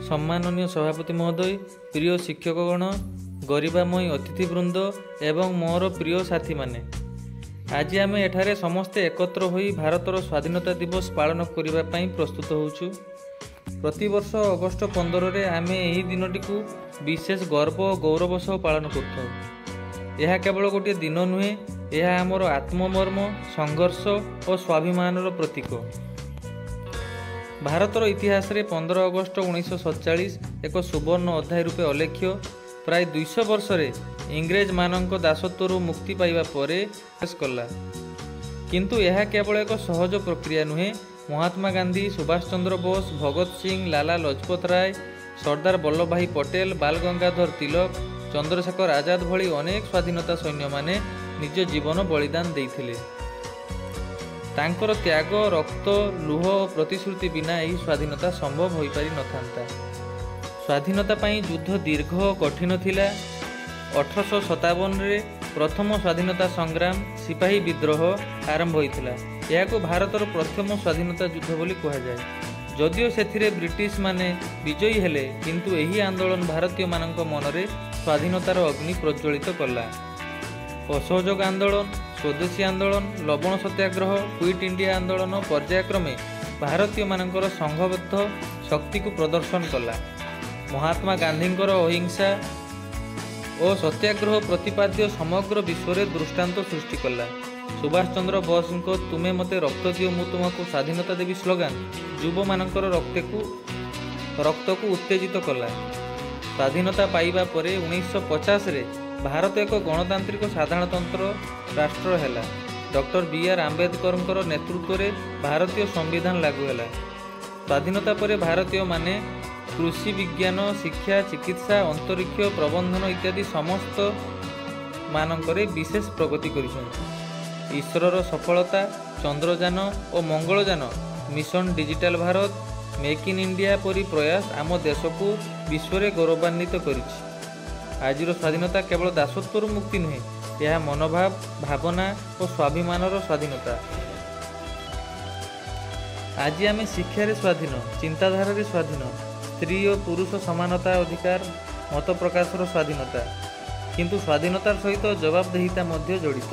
सम्माननीय सभापति महोदय, प्रिय शिक्षकगण, गरिबामयी अतिथिवृंद एवं मोर प्रिय साथी माने, आज आम एठारे समस्ते एकत्र होई भारतर स्वाधीनता दिवस पालन करने प्रस्तुत होउछु। प्रतिवर्ष अगस्ट 15 रे आम यही दिनटी को विशेष गर्व और गौरव सह पालन कर। यह केवल गोटे दिन नुहे, यह आमर आत्ममर्म, संघर्ष और स्वाभिमान प्रतीक। भारतर इतिहास रे 15 अगस्ट 1947 एक सुवर्ण अध्याय रूपे अलेख्य। प्राय 200 वर्ष रे इंग्रेज मानक दासत्व मुक्ति पाइबा परे कला, किंतु यह केवल एक सहज प्रक्रिया नुहे। महात्मा गांधी, सुभाष चंद्र बोस, भगत सिंह, लाला लजपत राय, सरदार वल्लभ भाई पटेल, बाल गंगाधर तिलक, चंद्रशेखर आजाद भली अनेक स्वाधीनता सैन्य माने निज जीवन बलिदान देइथिले। तांकर त्याग, रक्त, लुह और प्रतिश्रुति बिना यही स्वाधीनता संभव हो पारि नथांता। स्वाधीनता पाई युद्ध दीर्घ और कठिन थिला। 1857 रे प्रथम स्वाधीनता संग्राम सिपाही विद्रोह आरंभ होइथिला। यह भारतर प्रथम स्वाधीनता युद्ध बोली कहा जाए। जदिओ सेथिरे ब्रिटिश माने विजयी हेले, किंतु एही आंदोलन भारतीय मानक मनरे स्वाधीनतार अग्नि प्रज्वलित कला। असहयोग आंदोलन, स्वदेशी आंदोलन, लवण सत्याग्रह, क्विट इंडिया आंदोलन पर्यायक्रमे भारतीय मानकर संघबद्ध शक्ति को प्रदर्शन कला। महात्मा गांधींकर अहिंसा और सत्याग्रह प्रतिपाद्य समग्र विश्व में दृष्टांत सृष्टि कला। सुभाष चंद्र बोस को तुमे मते रक्त दियो मु तुमको स्वाधीनता देवी स्लोगान युव मानकर रक्त को उत्तेजित कला। स्वाधीनता पाइबा परे 1950 रे भारत एक गणतांत्रिक साधारणतंत्र राष्ट्र हैला। Doctor B R. आंबेडकर नेतृत्व में भारतीय संविधान लागू हैला। स्वाधीनता परे भारतीय माने कृषि, विज्ञान, शिक्षा, चिकित्सा, अंतरिक्ष, प्रबंधन इत्यादि समस्त मानकरे विशेष प्रगति करिसंती। ईश्वरर सफलता, चंद्रयान और Mangalyaan, mission digital Bharat, make in India परी प्रयास आम देश को विश्व में गौरवान्वित करिछि। आजिर स्वाधीनता केवल दासत्वर मुक्ति नुहे, यह मनोभाव, भावना और स्वाभिमानर स्वाधीनता। आज आम शिक्षार स्वाधीन, चिंताधारा स्वाधीन, स्त्री और पुरुष समानता अधिकार, मत प्रकाशर स्वाधीनता, किंतु स्वाधीनतार सहित जवाबदेहिता मध्य जड़ित।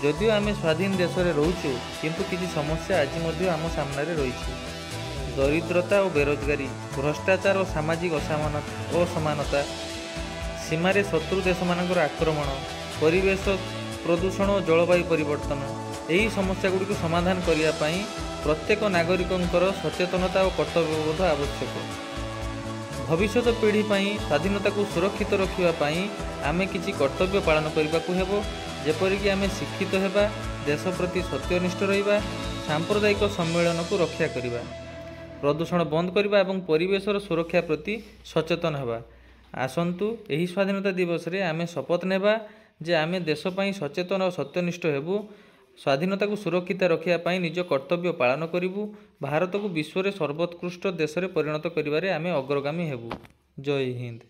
जदिओ आम स्वाधीन देश में रोचु, किंतु किसी समस्या आज मध्य आम सामने रही। दरिद्रता और बेरोजगारी, भ्रष्टाचार और सामाजिक असमानता, सीमारे शत्रु देश मानकर आक्रमण, परिवेश प्रदूषण और जलवायु परिवर्तन, यही समस्या गुड़िक समाधान करने प्रत्येक नागरिकंकर सचेतनता और कर्तव्यबोध आवश्यक। भविष्य पीढ़ी स्वाधीनता को सुरक्षित रखापी आमे किछि कर्तव्य पालन करने को हेबो। जेपरिक आमे शिक्षित हेबा, देश प्रति सत्यनिष्ठ रहिबा, सांप्रदायिक सम्मेलन को रक्षा करिबा, प्रदूषण बंद करबा और परिवेशर सुरक्षा प्रति सचेतन हेबा। आसंतु एही स्वाधीनता दिवस रे आमे शपथ नेबा जे आमे देश पई सचेतन और सत्यनिष्ठ हेबु, स्वाधीनता को सुरक्षित रखापी निज कर्तव्य पालन करिबु, भारत को विश्व में सर्वोत्कृष्ट देश में परिणत करिबारे आमे अग्रगामी हेबु। जय हिंद।